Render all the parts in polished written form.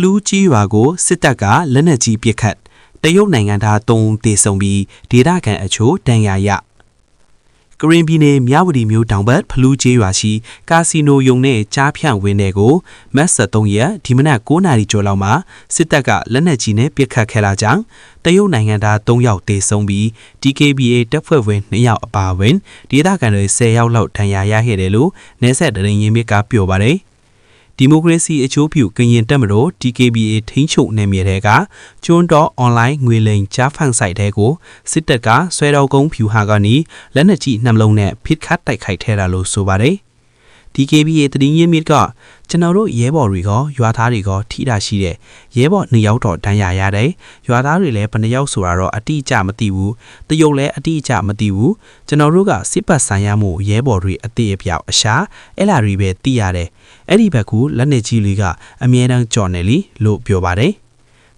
လူးကြီးရွာကိုစစ်တပ်ကလက်နက်ကြီးပစ်ခတ်တရုတ်နိုင်ငံသား3ဦးသေဆုံးပြီးဒေသခံအချို့ဒဏ်ရာရကရင်ပြည်နယ်မြဝတီမြို့တောင်ဘက်ဖလူးကြီးရွာရှိကာစီနိုယုံနဲ့ကြားဖြန့်ဝင်းတွေကိုမတ်73ရက်ဒီမနက်9:00နာရီကျော်လောက်မှာစစ်တပ်ကလက်နက်ကြီးနဲ့ပစ်ခတ်ခဲ့တာကြောင့်တရုတ်နိုင်ငံသား3ယောက်သေဆုံးပြီး DKBA တပ်ဖွဲ့ဝင်2ယောက်အပါအဝင်ဒေသခံတွေ10ယောက်လောက်ဒဏ်ရာရခဲ့တယ်လို့နယ်ဆက်တရင်ရင်းမြစ်ကပြောပါတယ်ဒီမိုကရေစီအချိုးပြုကရင်တပ်မတော် DKBA ထိန်းချုပ်နယ်မြေတွေကကျွန်းတော်အွန်လိုင်းငွေလိမ်ကြားဖန်ဆိုင်တဲ့ကိုစစ်တပ်ကဆွဲတော်ကုန်းဖြူဟာကနေလက်နက်ကြီးနှလုံးနဲ့ဖိတ်ခတ်တိုက်ခိုက်ထဲတာလို့ဆိုပါတယ် DKBA တရင်ရင်းမြစ်ကကျွန်တော်တို့ရဲဘော်တွေကရွာသားတွေကထိတာရှိတဲ့ရဲဘော်2ယောက်တော့ဒဏ်ရာရတယ်ရွာသားတွေလည်းဘယ်နှယောက်ဆိုတာတော့အတိအကျမသိဘူးတရုတ်လည်းအတိအကျမသိဘူးကျွန်တော်တို့ကစစ်ပတ်ဆိုင်ရမှုရဲဘော်တွေအသေးအပြောက်အရှာအဲ့လာတွေပဲသိရတယ်အဲ့ဒီဘက်ကလက်နေကြီးလေးကအမြဲတမ်းကြော်နေလီလို့ပြောပါတယ်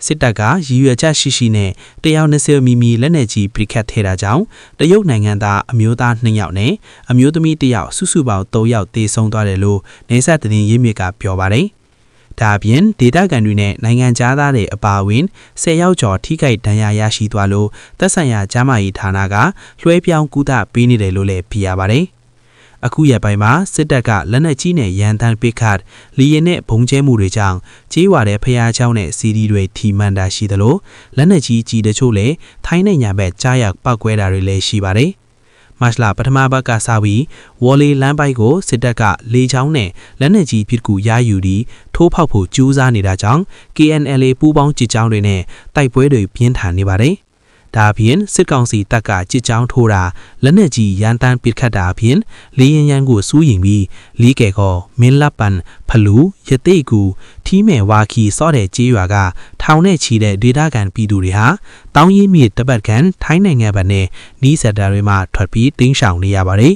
စစ်တပ်ကရည်ရွယ်ချက်ရှိရှိနဲ့120မီမီလက်နက်ကြီးပစ်ခတ်ထဲတာကြောင့်တရုတ်နိုင်ငံသားအမျိုးသား2ယောက်နဲ့အမျိုးသမီး1ယောက်စုစုပေါင်း3ယောက်သေဆုံးသွားတယ်လို့နေဆက်တင်ရင်းမြစ်ကပြောပါတယ်။ဒါအပြင်ဒေသခံတွေနဲ့နိုင်ငံသားတွေအပါအဝင်10ယောက်ကျော်ထိခိုက်ဒဏ်ရာရရှိသွားလို့သက်ဆိုင်ရာကျန်းမာရေးဌာနကလွှဲပြောင်းကုသပေးနေတယ်လို့လည်းပြရပါတယ်။အခုရပိုင်းမှာစစ်တပ်ကလက်နက်ကြီးနဲ့ရန်တမ်းပစ်ခတ်လီရင်နဲ့ဘုံကျဲမှုတွေကြောင့်ကြေးဝါတဲ့ဖျားချောင်းနဲ့စီဒီတွေထီမှန်တာရှိသလိုလက်နက်ကြီးကြီးတချို့လည်းထိုင်းနဲ့ညာဘက်ကြားရောက်ပောက်ကွဲတာတွေလည်းရှိပါတယ်။မတ်လပထမဘက်ကစပြီးဝေါ်လီလမ်းပိုက်ကိုစစ်တပ်ကလေချောင်းနဲ့လက်နက်ကြီးပစ်ကူရယူပြီးထိုးဖောက်ဖို့ကြိုးစားနေတာကြောင့် KNLA ပူးပေါင်းစစ်ကြောင်းတွေနဲ့တိုက်ပွဲတွေပြင်းထန်နေပါတယ်။ဒါအပြင်စစ်ကောင်စီတပ်ကစစ်ကြောင်းထိုးတာလက်နက်ကြီးရန်တမ်းပစ်ခတ်တာအပြင်လေရင်ရန်ကိုစူးရင်ပြီးလီကဲကောမင်းလက်ပန်ဖလူရတိတ်ကူထီးမဲဝါခီစော့တဲ့ကြေးရွာကထောင်နဲ့ချီတဲ့ဒေသခံပြည်သူတွေဟာတောင်းရင်းမြေတပတ်ကန်ထိုင်းနိုင်ငံဘက်နဲ့နီးစပ်တာတွေမှာထွက်ပြီးတင်းရှောင်နေရပါတယ်